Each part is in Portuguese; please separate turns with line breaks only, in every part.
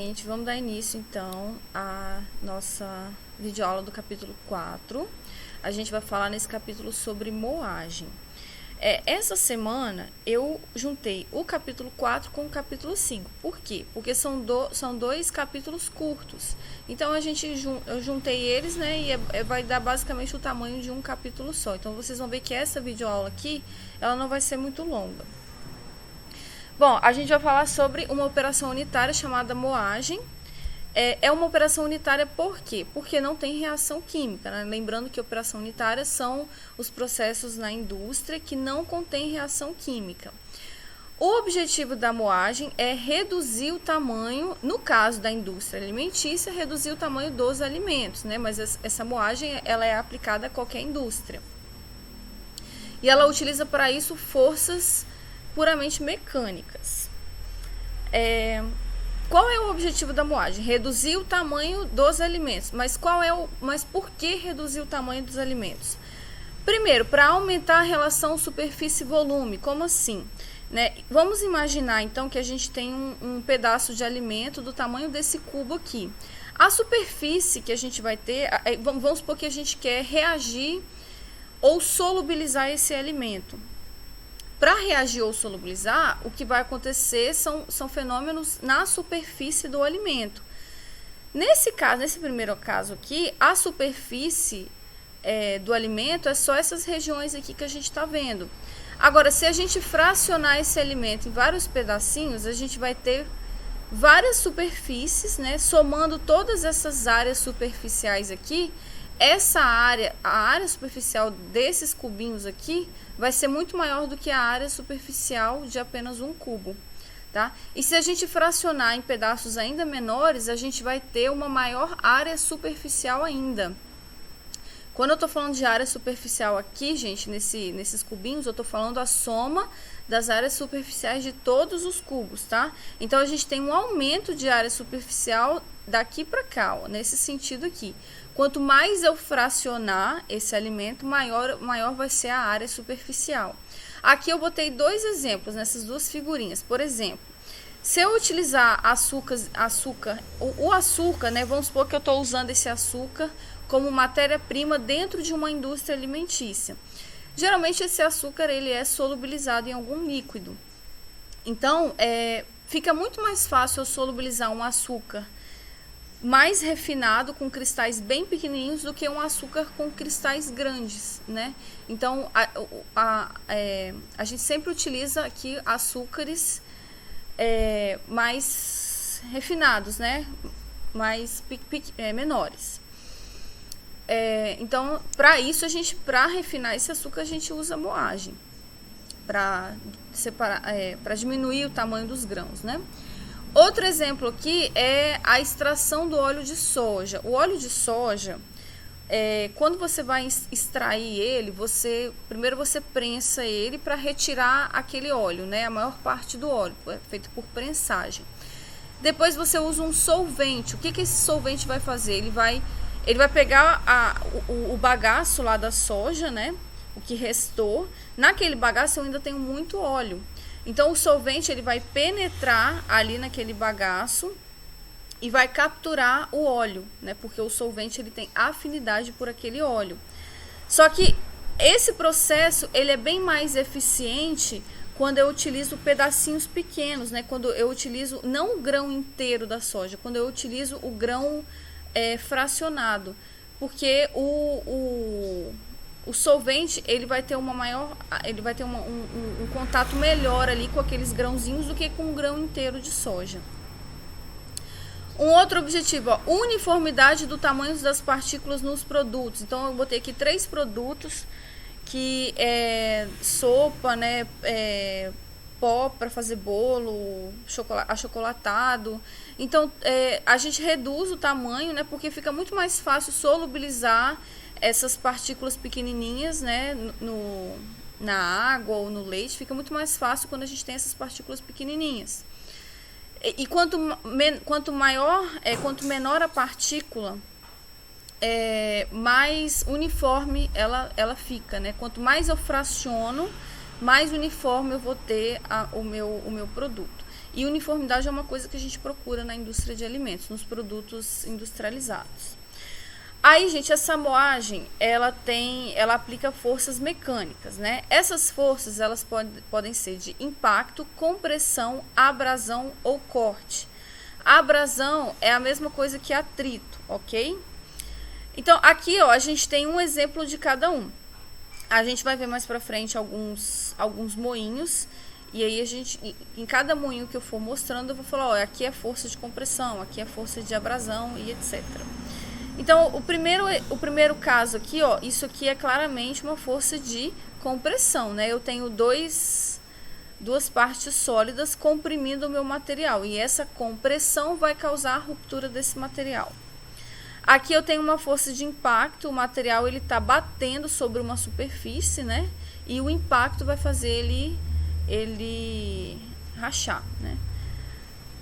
Gente, vamos dar início então à nossa videoaula do capítulo 4. A gente vai falar nesse capítulo sobre moagem. Essa semana eu juntei o capítulo 4 com o capítulo 5. Por quê? Porque são dois capítulos curtos. Então eu juntei eles, né? E vai dar basicamente o tamanho de um capítulo só. Então vocês vão ver que essa videoaula aqui, ela não vai ser muito longa. Bom, a gente vai falar sobre uma operação unitária chamada moagem. É uma operação unitária por quê? Porque não tem reação química, né? Lembrando que operação unitária são os processos na indústria que não contêm reação química. O objetivo da moagem é reduzir o tamanho, no caso da indústria alimentícia, reduzir o tamanho dos alimentos, né? Mas essa moagem ela é aplicada a qualquer indústria. E ela utiliza para isso forças puramente mecânicas. Qual é o objetivo da moagem? Reduzir o tamanho dos alimentos. Mas por que reduzir o tamanho dos alimentos? Primeiro, para aumentar a relação superfície-volume. Como assim? Né? Vamos imaginar então que a gente tem um pedaço de alimento do tamanho desse cubo aqui. A superfície que a gente vai ter, vamos supor que a gente quer reagir ou solubilizar esse alimento. Para reagir ou solubilizar, o que vai acontecer são fenômenos na superfície do alimento. Nesse primeiro caso aqui, a superfície do alimento é só essas regiões aqui que a gente está vendo. Agora, se a gente fracionar esse alimento em vários pedacinhos, a gente vai ter várias superfícies, né? Somando todas essas áreas superficiais aqui, a área superficial desses cubinhos aqui vai ser muito maior do que a área superficial de apenas um cubo, tá? E se a gente fracionar em pedaços ainda menores, a gente vai ter uma maior área superficial ainda. Quando eu tô falando de área superficial aqui, gente, nesses cubinhos, eu tô falando a soma das áreas superficiais de todos os cubos, tá? Então a gente tem um aumento de área superficial daqui para cá, ó, nesse sentido aqui. Quanto mais eu fracionar esse alimento, maior vai ser a área superficial. Aqui eu botei dois exemplos nessas duas figurinhas. Por exemplo, se eu utilizar o açúcar, né? Vamos supor que eu estou usando esse açúcar como matéria-prima dentro de uma indústria alimentícia. Geralmente esse açúcar ele é solubilizado em algum líquido. Então, fica muito mais fácil eu solubilizar um açúcar mais refinado com cristais bem pequenininhos do que um açúcar com cristais grandes, né? Então a gente sempre utiliza aqui açúcares mais refinados, né? Mais menores. Então, para isso para refinar esse açúcar a gente usa moagem para separar, para diminuir o tamanho dos grãos, né? Outro exemplo aqui é a extração do óleo de soja. O óleo de soja, quando você vai extrair ele, primeiro você prensa ele para retirar aquele óleo, né? A maior parte do óleo é feito por prensagem. Depois você usa um solvente. O que esse solvente vai fazer? Ele vai pegar o bagaço lá da soja, né? O que restou. Naquele bagaço eu ainda tenho muito óleo. Então o solvente ele vai penetrar ali naquele bagaço e vai capturar o óleo, né? Porque o solvente ele tem afinidade por aquele óleo. Só que esse processo ele é bem mais eficiente quando eu utilizo pedacinhos pequenos, né? Quando eu utilizo não o grão inteiro da soja, quando eu utilizo o grão fracionado, porque o solvente ele vai ter um contato melhor ali com aqueles grãozinhos do que com um grão inteiro de soja. Um outro objetivo, ó, uniformidade do tamanho das partículas nos produtos. Então eu botei aqui 3 produtos que sopa, né, pó para fazer bolo, achocolatado. Então a gente reduz o tamanho, né, porque fica muito mais fácil solubilizar essas partículas pequenininhas, né, na água ou no leite. Fica muito mais fácil quando a gente tem essas partículas pequenininhas. E quanto menor a partícula, mais uniforme ela fica, né? Quanto mais eu fraciono, mais uniforme eu vou ter o meu produto. E uniformidade é uma coisa que a gente procura na indústria de alimentos, nos produtos industrializados. Aí, gente, essa moagem, ela aplica forças mecânicas, né? Essas forças, elas podem ser de impacto, compressão, abrasão ou corte. A abrasão é a mesma coisa que atrito, ok? Então, aqui, ó, a gente tem um exemplo de cada um. A gente vai ver mais pra frente alguns moinhos. E aí, em cada moinho que eu for mostrando, eu vou falar, ó, aqui é força de compressão, aqui é força de abrasão e etc. Então, o primeiro caso aqui, ó, isso aqui é claramente uma força de compressão, né? Eu tenho duas partes sólidas comprimindo o meu material. E essa compressão vai causar a ruptura desse material. Aqui eu tenho uma força de impacto, o material ele tá batendo sobre uma superfície, né? E o impacto vai fazer ele rachar, né?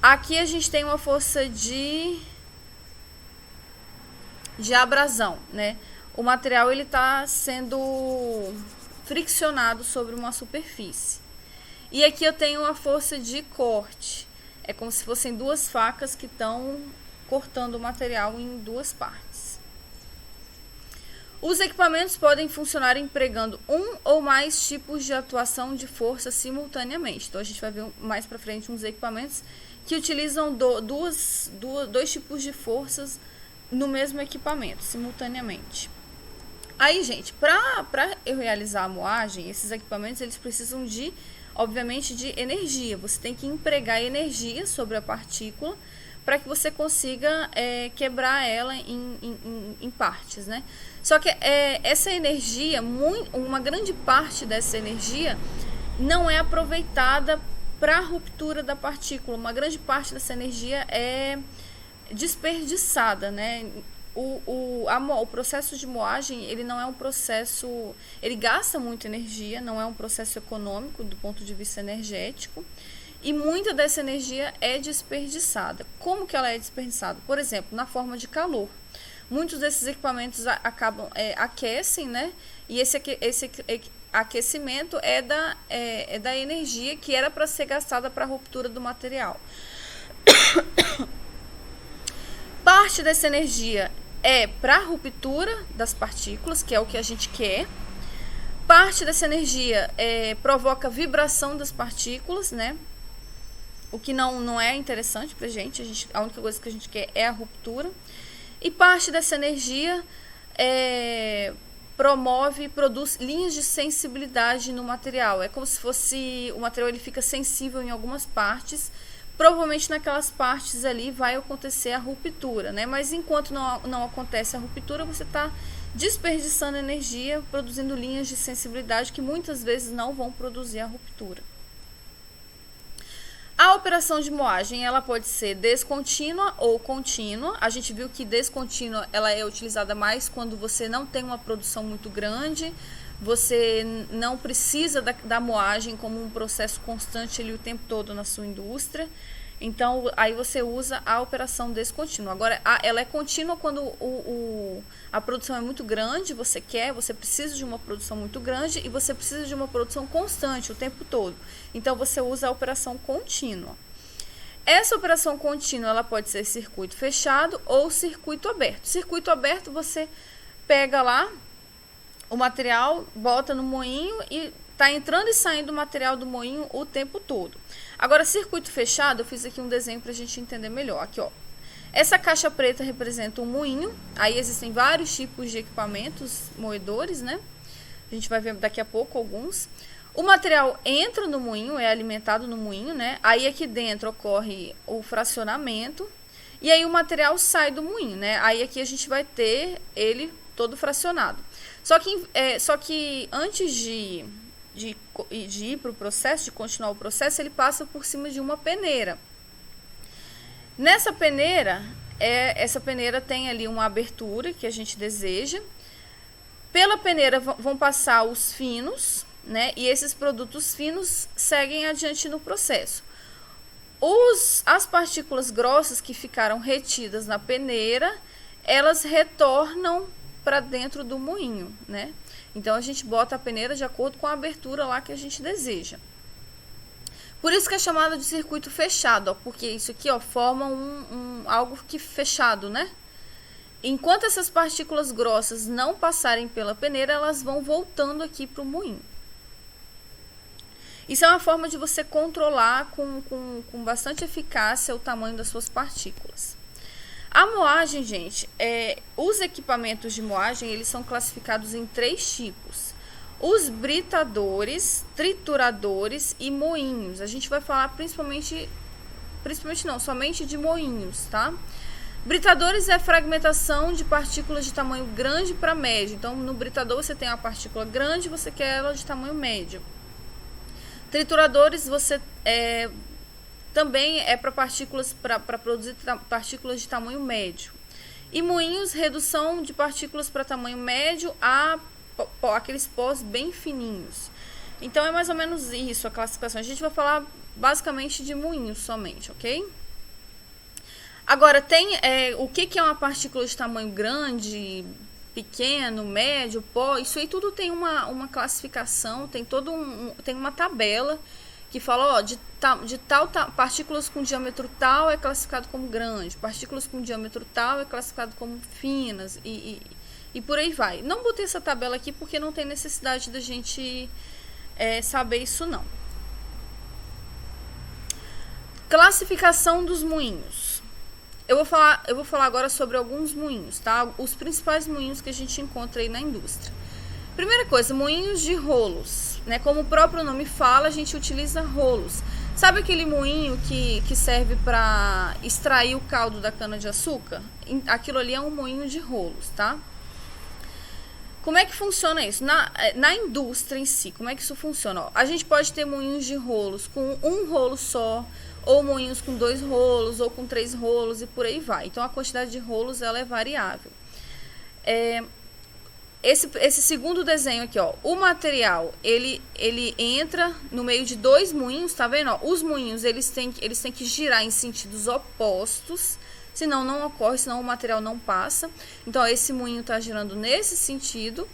Aqui a gente tem uma força de abrasão, né? O material ele tá sendo friccionado sobre uma superfície. E aqui eu tenho uma força de corte. É como se fossem duas facas que estão cortando o material em duas partes. Os equipamentos podem funcionar empregando um ou mais tipos de atuação de força simultaneamente. Então a gente vai ver mais para frente uns equipamentos que utilizam dois tipos de forças no mesmo equipamento, simultaneamente. Aí, gente, para eu realizar a moagem, esses equipamentos eles precisam obviamente, de energia. Você tem que empregar energia sobre a partícula para que você consiga quebrar ela em partes, né? Só que essa energia, uma grande parte dessa energia não é aproveitada para a ruptura da partícula. Uma grande parte dessa energia é desperdiçada, né? O processo de moagem, ele não é um processo, ele gasta muita energia, não é um processo econômico do ponto de vista energético, e muita dessa energia é desperdiçada. Como que ela é desperdiçada? Por exemplo, na forma de calor. Muitos desses equipamentos aquecem, né? E esse aquecimento é da energia que era para ser gastada para a ruptura do material. Parte dessa energia é para a ruptura das partículas, que é o que a gente quer. Parte dessa energia provoca vibração das partículas, né? O que não é interessante para a gente. A única coisa que a gente quer é a ruptura. E parte dessa energia promove e produz linhas de sensibilidade no material. É como se fosse o material ele fica sensível em algumas partes. Provavelmente naquelas partes ali vai acontecer a ruptura, né? Mas enquanto não acontece a ruptura, você está desperdiçando energia, produzindo linhas de sensibilidade que muitas vezes não vão produzir a ruptura. A operação de moagem, ela pode ser descontínua ou contínua. A gente viu que descontínua ela é utilizada mais quando você não tem uma produção muito grande, você não precisa da moagem como um processo constante ali o tempo todo na sua indústria. Então, aí você usa a operação descontínua. Agora, ela é contínua quando a produção é muito grande, você precisa de uma produção muito grande e você precisa de uma produção constante o tempo todo. Então, você usa a operação contínua. Essa operação contínua, ela pode ser circuito fechado ou circuito aberto. Circuito aberto, você pega lá o material, bota no moinho e tá entrando e saindo o material do moinho o tempo todo. Agora, circuito fechado, eu fiz aqui um desenho para a gente entender melhor. Aqui, ó. Essa caixa preta representa um moinho. Aí existem vários tipos de equipamentos moedores, né? A gente vai ver daqui a pouco alguns. O material entra no moinho, é alimentado no moinho, né? Aí aqui dentro ocorre o fracionamento. E aí o material sai do moinho, né? Aí aqui a gente vai ter ele todo fracionado. Só que antes de ir para o processo, de continuar o processo, ele passa por cima de uma peneira. Nessa peneira, essa peneira tem ali uma abertura que a gente deseja. Pela peneira vão passar os finos, né? E esses produtos finos seguem adiante no processo. As partículas grossas que ficaram retidas na peneira, elas retornam para dentro do moinho, né? Então a gente bota a peneira de acordo com a abertura lá que a gente deseja. Por isso que é chamado de circuito fechado, ó, porque isso aqui, ó, forma algo que fechado, né? Enquanto essas partículas grossas não passarem pela peneira, elas vão voltando aqui para o moinho. Isso é uma forma de você controlar com bastante eficácia o tamanho das suas partículas. A moagem, gente, os equipamentos de moagem, eles são classificados em 3 tipos. Os britadores, trituradores e moinhos. A gente vai falar somente de moinhos, tá? Britadores é a fragmentação de partículas de tamanho grande para médio. Então, no britador você tem uma partícula grande, você quer ela de tamanho médio. Trituradores você também é para partículas, para produzir partículas de tamanho médio. E moinhos, redução de partículas para tamanho médio a aqueles pós bem fininhos. Então é mais ou menos isso a classificação. A gente vai falar basicamente de moinhos somente, ok? Agora, tem o que é uma partícula de tamanho grande, pequeno, médio, pó. Isso aí tudo tem uma classificação, tem tem uma tabela que fala, ó, partículas com diâmetro tal é classificado como grande, partículas com diâmetro tal é classificado como finas e por aí vai. Não botei essa tabela aqui porque não tem necessidade da gente saber isso não. Classificação dos moinhos. Eu vou falar agora sobre alguns moinhos, tá? Os principais moinhos que a gente encontra aí na indústria. Primeira coisa, moinhos de rolos, né? Como o próprio nome fala, a gente utiliza rolos. Sabe aquele moinho que serve para extrair o caldo da cana-de-açúcar? Aquilo ali é um moinho de rolos, tá? Como é que funciona isso? Na indústria em si, como é que isso funciona? Ó, a gente pode ter moinhos de rolos com um rolo só, ou moinhos com 2 rolos, ou com 3 rolos, e por aí vai. Então, a quantidade de rolos, ela é variável. Esse segundo desenho aqui, ó, o material, ele entra no meio de 2 moinhos, tá vendo? Ó, os moinhos, eles têm que girar em sentidos opostos, senão não ocorre, senão o material não passa. Então, ó, esse moinho tá girando nesse sentido,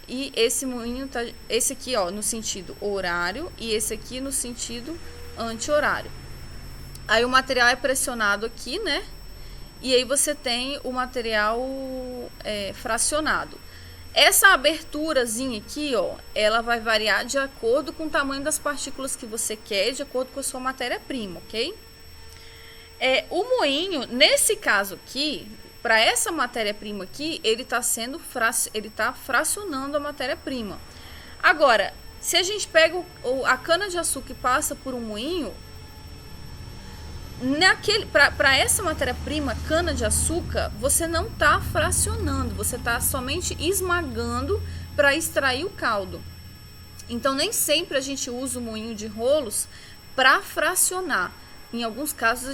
e esse moinho tá, esse aqui, ó, no sentido horário, e esse aqui no sentido anti-horário. Aí o material é pressionado aqui, né? E aí você tem o material fracionado. Essa aberturazinha aqui, ó, ela vai variar de acordo com o tamanho das partículas que você quer, de acordo com a sua matéria-prima, ok? O moinho, nesse caso aqui, para essa matéria-prima aqui, ele tá fracionando a matéria-prima. Agora, se a gente pega a cana-de-açúcar e passa por um moinho, para essa matéria-prima, cana-de-açúcar, você não está fracionando, você está somente esmagando para extrair o caldo. Então, nem sempre a gente usa o moinho de rolos para fracionar. Em alguns casos,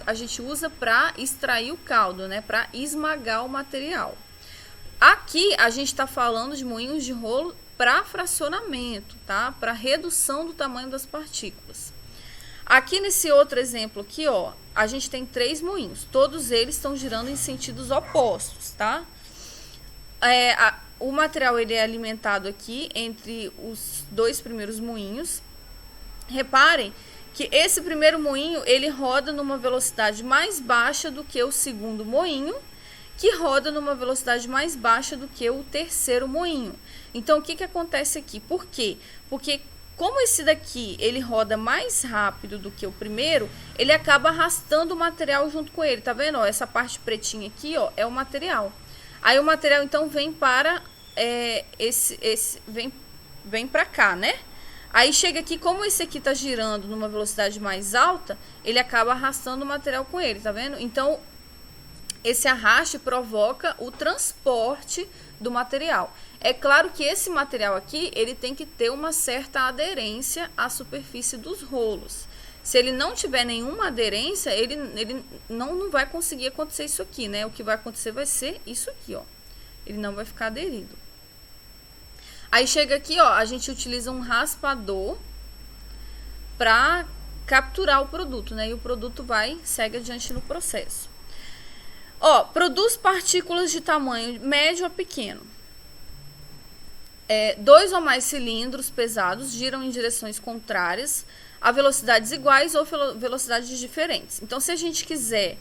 a gente usa para extrair o caldo, né? Para esmagar o material. Aqui, a gente está falando de moinhos de rolo para fracionamento, tá? Para redução do tamanho das partículas. Aqui nesse outro exemplo aqui, ó, a gente tem 3 moinhos. Todos eles estão girando em sentidos opostos, tá? O material ele é alimentado aqui entre os 2 primeiros moinhos. Reparem que esse primeiro moinho, ele roda numa velocidade mais baixa do que o segundo moinho, que roda numa velocidade mais baixa do que o terceiro moinho. Então, o que acontece aqui? Por quê? Porque como esse daqui, ele roda mais rápido do que o primeiro, ele acaba arrastando o material junto com ele, tá vendo? Ó, essa parte pretinha aqui, ó, é o material. Aí o material, então, vem para vem para cá, né? Aí chega aqui, como esse aqui tá girando numa velocidade mais alta, ele acaba arrastando o material com ele, tá vendo? Então, esse arraste provoca o transporte do material. É claro que esse material aqui, ele tem que ter uma certa aderência à superfície dos rolos. Se ele não tiver nenhuma aderência, ele não vai conseguir acontecer isso aqui, né? O que vai acontecer vai ser isso aqui, ó. Ele não vai ficar aderido. Aí chega aqui, ó, a gente utiliza um raspador para capturar o produto, né? E o produto segue adiante no processo. Ó, produz partículas de tamanho médio a pequeno. 2 ou mais cilindros pesados giram em direções contrárias a velocidades iguais ou velocidades diferentes. Então, se a gente quiser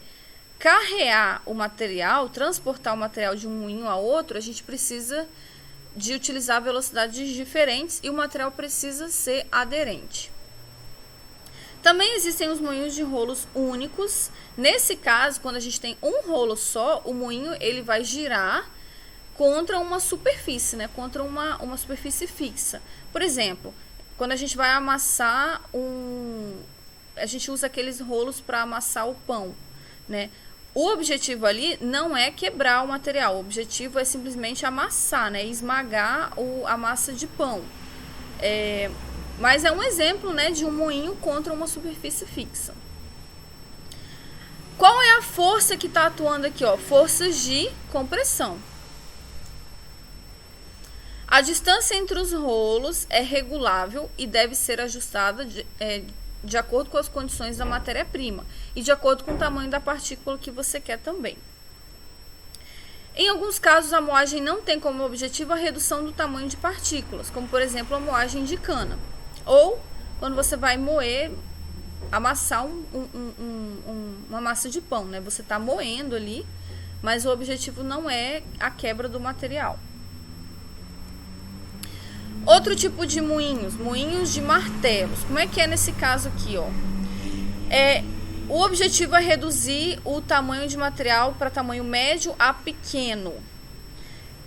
carrear o material, transportar o material de um moinho a outro, a gente precisa de utilizar velocidades diferentes e o material precisa ser aderente. Também existem os moinhos de rolos únicos. Nesse caso, quando a gente tem um rolo só, o moinho ele vai girar contra uma superfície, né? Contra uma superfície fixa. Por exemplo, quando a gente vai amassar a gente usa aqueles rolos para amassar o pão, né? O objetivo ali não é quebrar o material, o objetivo é simplesmente amassar, né? Esmagar a massa de pão. Mas é um exemplo, né, de um moinho contra uma superfície fixa. Qual é a força que está atuando aqui? Ó? Forças de compressão. A distância entre os rolos é regulável e deve ser ajustada de acordo com as condições da matéria-prima e de acordo com o tamanho da partícula que você quer também. Em alguns casos, a moagem não tem como objetivo a redução do tamanho de partículas, como por exemplo a moagem de cana. Ou quando você vai moer, amassar uma massa de pão, né? Você está moendo ali, mas o objetivo não é a quebra do material. Outro tipo de moinhos de martelos. Como é que é nesse caso aqui, ó? O objetivo é reduzir o tamanho de material para tamanho médio a pequeno.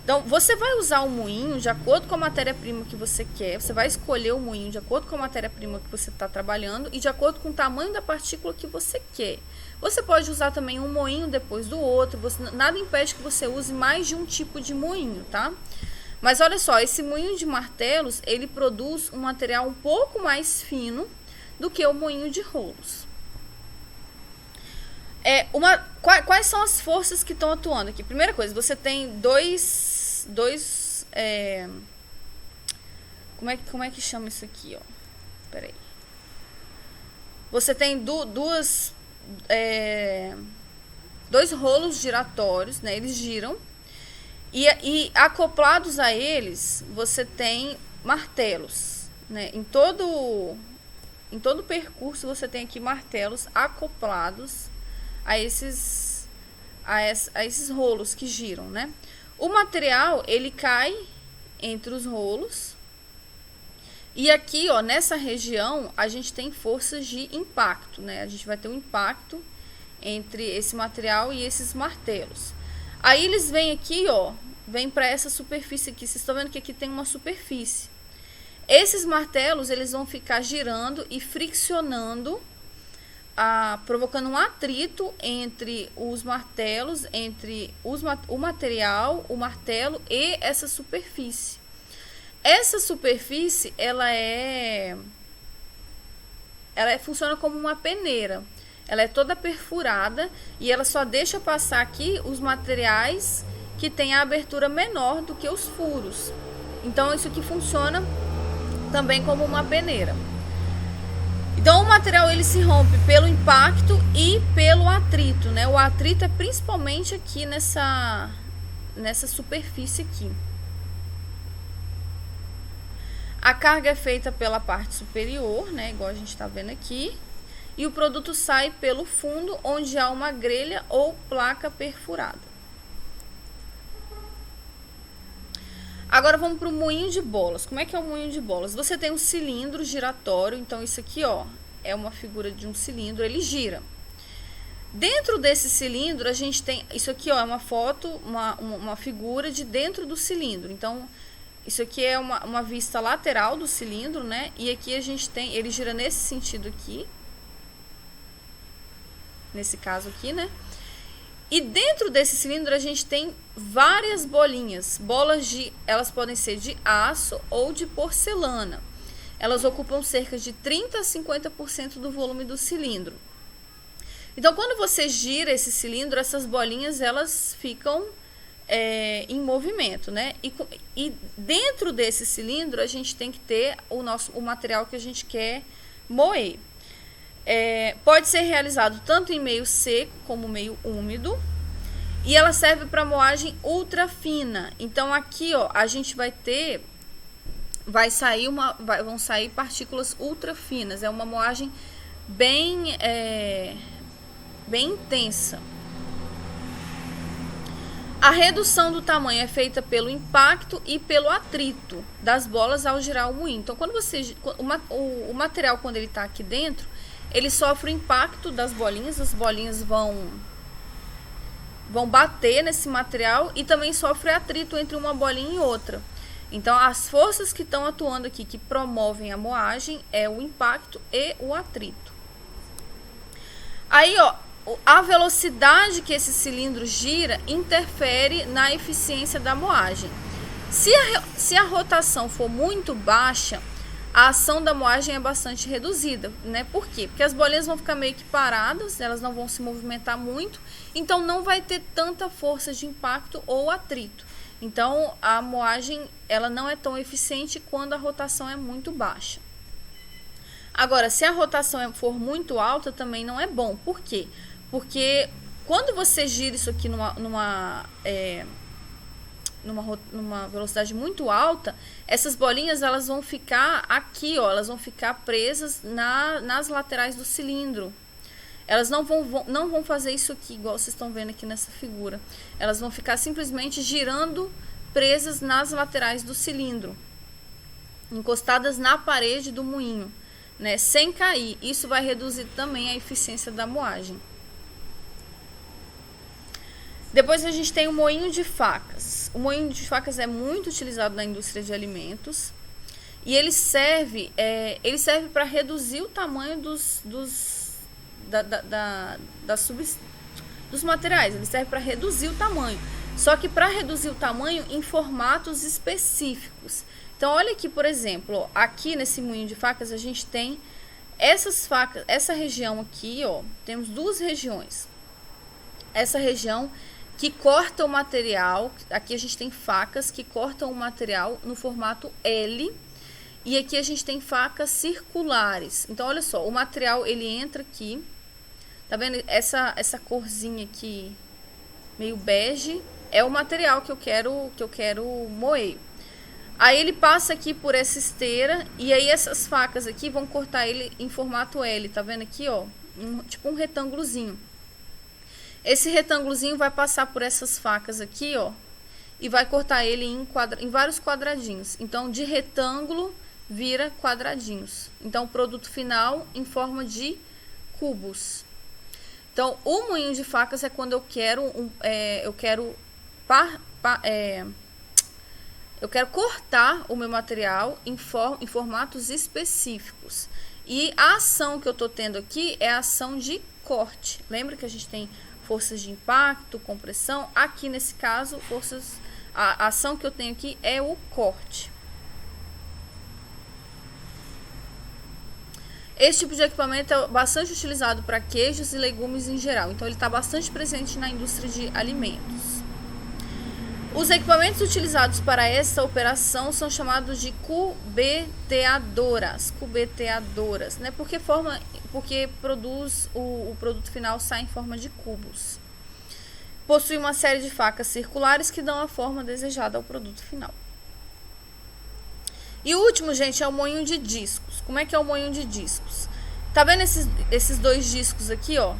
Então, você vai usar o moinho de acordo com a matéria-prima que você quer. Você vai escolher o moinho de acordo com a matéria-prima que você está trabalhando e de acordo com o tamanho da partícula que você quer. Você pode usar também um moinho depois do outro. Nada impede que você use mais de um tipo de moinho, tá? Mas olha só, esse moinho de martelos, ele produz um material um pouco mais fino do que o moinho de rolos. Quais são as forças que estão atuando aqui? Primeira coisa, você tem como é que chama isso aqui, ó? Peraí. Você tem dois rolos giratórios, né? Eles giram. E acoplados a eles, você tem martelos, né? Em todo o percurso, você tem aqui martelos acoplados a esses rolos que giram, né? O material, ele cai entre os rolos. E aqui, ó, nessa região, a gente tem forças de impacto, né? A gente vai ter um impacto entre esse material e esses martelos. Aí eles vêm aqui, ó, vem para essa superfície aqui. Vocês estão vendo que aqui tem uma superfície. Esses martelos, eles vão ficar girando e friccionando, provocando um atrito entre os martelos, entre o material, o martelo e essa superfície. Essa superfície, ela funciona como uma peneira. Ela é toda perfurada e ela só deixa passar aqui os materiais que têm a abertura menor do que os furos. Então, isso aqui funciona também como uma peneira. Então, o material ele se rompe pelo impacto e pelo atrito, né? O atrito é principalmente aqui nessa superfície aqui. A carga é feita pela parte superior, né? Igual a gente está vendo aqui. E o produto sai pelo fundo, onde há uma grelha ou placa perfurada. Agora vamos para o moinho de bolas. Como é que é o moinho de bolas? Você tem um cilindro giratório, então isso aqui, ó, é uma figura de um cilindro, ele gira. Dentro desse cilindro, a gente tem, isso aqui, ó, é uma foto, uma figura de dentro do cilindro. Então, isso aqui é uma vista lateral do cilindro, né? E aqui a gente tem, ele gira nesse sentido aqui. Nesse caso aqui, né? E dentro desse cilindro a gente tem várias bolinhas. Elas podem ser de aço ou de porcelana. Elas ocupam cerca de 30 a 50% do volume do cilindro. Então, quando você gira esse cilindro, essas bolinhas elas ficam em movimento, né? E dentro desse cilindro a gente tem que ter o material que a gente quer moer. Pode ser realizado tanto em meio seco como meio úmido. E ela serve para moagem ultra fina. Então aqui, ó, a gente vai ter vão sair partículas ultra finas. É uma moagem bem intensa. A redução do tamanho é feita pelo impacto e pelo atrito das bolas ao girar o moinho. Então, quando o material, quando ele está aqui dentro, ele sofre o impacto das bolinhas, as bolinhas vão bater nesse material e também sofre atrito entre uma bolinha e outra. Então, as forças que estão atuando aqui, que promovem a moagem, é o impacto e o atrito. Aí, ó, a velocidade que esse cilindro gira interfere na eficiência da moagem. Se a rotação for muito baixa, a ação da moagem é bastante reduzida, né? Por quê? Porque as bolinhas vão ficar meio que paradas, elas não vão se movimentar muito, então não vai ter tanta força de impacto ou atrito. Então, a moagem ela não é tão eficiente quando a rotação é muito baixa. Agora, se a rotação for muito alta, também não é bom. Por quê? Porque quando você gira isso aqui numa velocidade muito alta, essas bolinhas elas vão ficar aqui, ó, elas vão ficar presas nas laterais do cilindro. Elas não vão fazer isso aqui, igual vocês estão vendo aqui nessa figura. Elas vão ficar simplesmente girando presas nas laterais do cilindro, encostadas na parede do moinho, né, sem cair. Isso vai reduzir também a eficiência da moagem. Depois a gente tem o moinho de facas. O moinho de facas é muito utilizado na indústria de alimentos e ele serve para reduzir o tamanho dos materiais. Ele serve para reduzir o tamanho. Só que para reduzir o tamanho em formatos específicos. Então, olha aqui, por exemplo, ó, aqui nesse moinho de facas a gente tem essas facas, essa região aqui, ó, temos duas regiões. Essa região que corta o material, aqui a gente tem facas que cortam o material no formato L, e aqui a gente tem facas circulares. Então, olha só, o material ele entra aqui, tá vendo? Essa corzinha aqui, meio bege, é o material que eu quero moer. Aí ele passa aqui por essa esteira e aí essas facas aqui vão cortar ele em formato L, tá vendo aqui, ó? Tipo um retângulozinho. Esse retângulozinho vai passar por essas facas aqui, ó, e vai cortar ele em vários quadradinhos. Então, de retângulo vira quadradinhos. Então, o produto final em forma de cubos. Então, o moinho de facas é quando eu quero cortar o meu material em formatos específicos. E a ação que eu estou tendo aqui é a ação de corte. Lembra que a gente tem forças de impacto, compressão? Aqui nesse caso, a ação que eu tenho aqui é o corte. Esse tipo de equipamento é bastante utilizado para queijos e legumes em geral. Então, ele está bastante presente na indústria de alimentos. Os equipamentos utilizados para essa operação são chamados de cubeteadoras, né? Porque produz o produto final sai em forma de cubos. Possui uma série de facas circulares que dão a forma desejada ao produto final. E o último, gente, é o moinho de discos. Como é que é o moinho de discos? Tá vendo esses dois discos aqui, ó?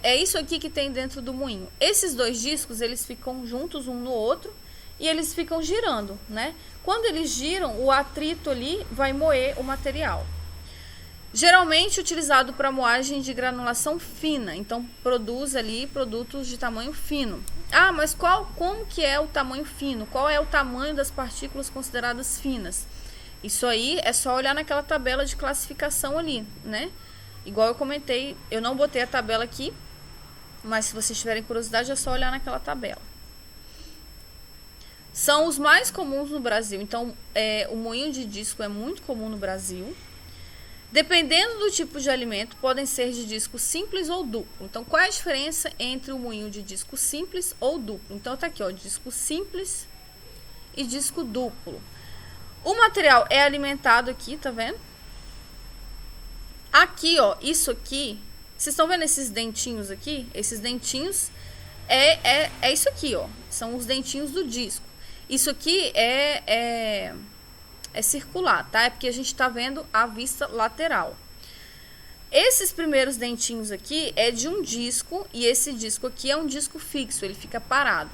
É isso aqui que tem dentro do moinho. Esses dois discos, eles ficam juntos um no outro e eles ficam girando, né? Quando eles giram, o atrito ali vai moer o material. Geralmente utilizado para moagem de granulação fina, então produz ali produtos de tamanho fino. Ah, mas como que é o tamanho fino? Qual é o tamanho das partículas consideradas finas? Isso aí é só olhar naquela tabela de classificação ali, né? Igual eu comentei, eu não botei a tabela aqui, mas se vocês tiverem curiosidade é só olhar naquela tabela. São os mais comuns no Brasil, então o moinho de disco é muito comum no Brasil. Dependendo do tipo de alimento, podem ser de disco simples ou duplo. Então, qual é a diferença entre o moinho de disco simples ou duplo? Então, tá aqui, ó, disco simples e disco duplo. O material é alimentado aqui, tá vendo? Aqui, ó, isso aqui, vocês estão vendo esses dentinhos aqui? Esses dentinhos é isso aqui, ó, são os dentinhos do disco. Isso aqui é circular, tá? É porque a gente está vendo a vista lateral. Esses primeiros dentinhos aqui é de um disco, e esse disco aqui é um disco fixo, ele fica parado.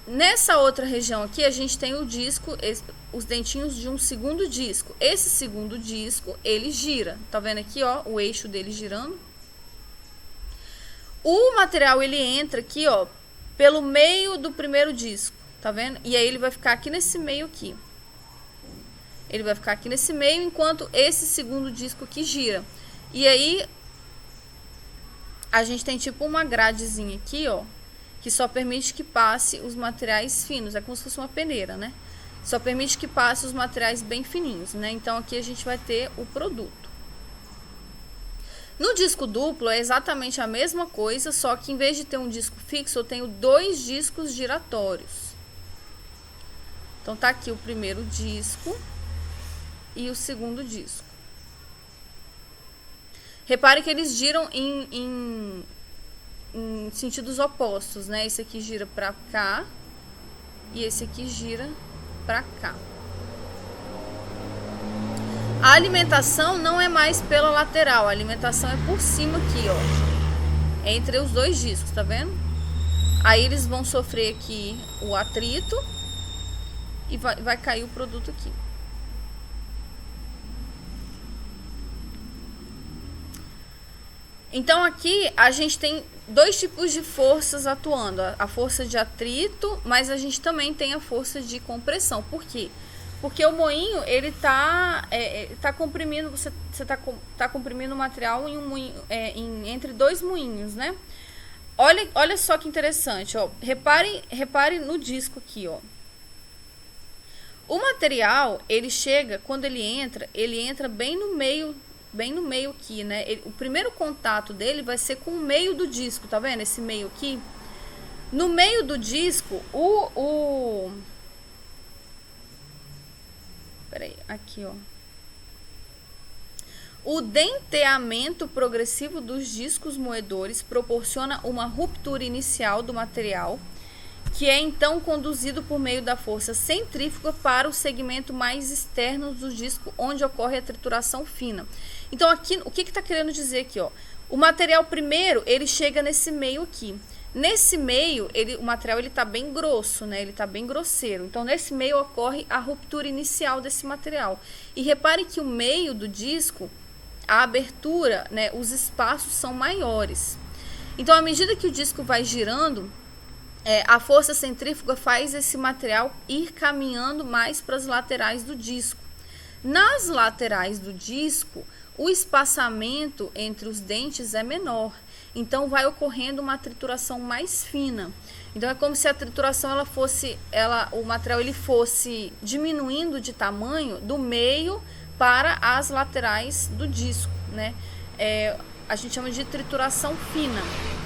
Nessa outra região aqui, a gente tem o disco, os dentinhos de um segundo disco. Esse segundo disco, ele gira. Tá vendo aqui, ó, o eixo dele girando? O material, ele entra aqui, ó, pelo meio do primeiro disco, tá vendo? E aí ele vai ficar aqui nesse meio aqui. Ele vai ficar aqui nesse meio, enquanto esse segundo disco aqui gira. E aí, a gente tem tipo uma gradezinha aqui, ó, que só permite que passe os materiais finos. É como se fosse uma peneira, né? Só permite que passe os materiais bem fininhos, né? Então, aqui a gente vai ter o produto. No disco duplo é exatamente a mesma coisa, só que em vez de ter um disco fixo, eu tenho 2 discos giratórios. Então, tá aqui o primeiro disco e o segundo disco. Repare que eles giram em sentidos opostos, né? Esse aqui gira pra cá e esse aqui gira pra cá. A alimentação não é mais pela lateral, a alimentação é por cima aqui, ó, entre os 2 discos, tá vendo? Aí eles vão sofrer aqui o atrito e vai cair o produto aqui. Então aqui a gente tem 2 tipos de forças atuando, a força de atrito, mas a gente também tem a força de compressão. Por quê? Porque o moinho, ele tá comprimindo, você tá comprimindo o material em um moinho, entre 2 moinhos, né? Olha só que interessante, ó. Repare no disco aqui, ó. O material, ele chega, quando ele entra bem no meio aqui, né? O primeiro contato dele vai ser com o meio do disco, tá vendo? Esse meio aqui. No meio do disco, peraí, aqui, ó. O denteamento progressivo dos discos moedores proporciona uma ruptura inicial do material, que é então conduzido por meio da força centrífuga para o segmento mais externo do disco, onde ocorre a trituração fina. Então, aqui, o que está querendo dizer aqui, ó? O material primeiro, ele chega nesse meio aqui. Nesse meio, o material está bem grosso, né? Ele está bem grosseiro. Então, nesse meio ocorre a ruptura inicial desse material. E repare que o meio do disco, a abertura, né? Os espaços são maiores. Então, à medida que o disco vai girando, a força centrífuga faz esse material ir caminhando mais para as laterais do disco. Nas laterais do disco, o espaçamento entre os dentes é menor, então vai ocorrendo uma trituração mais fina. Então é como se a trituração o material ele fosse diminuindo de tamanho do meio para as laterais do disco, né? A gente chama de trituração fina.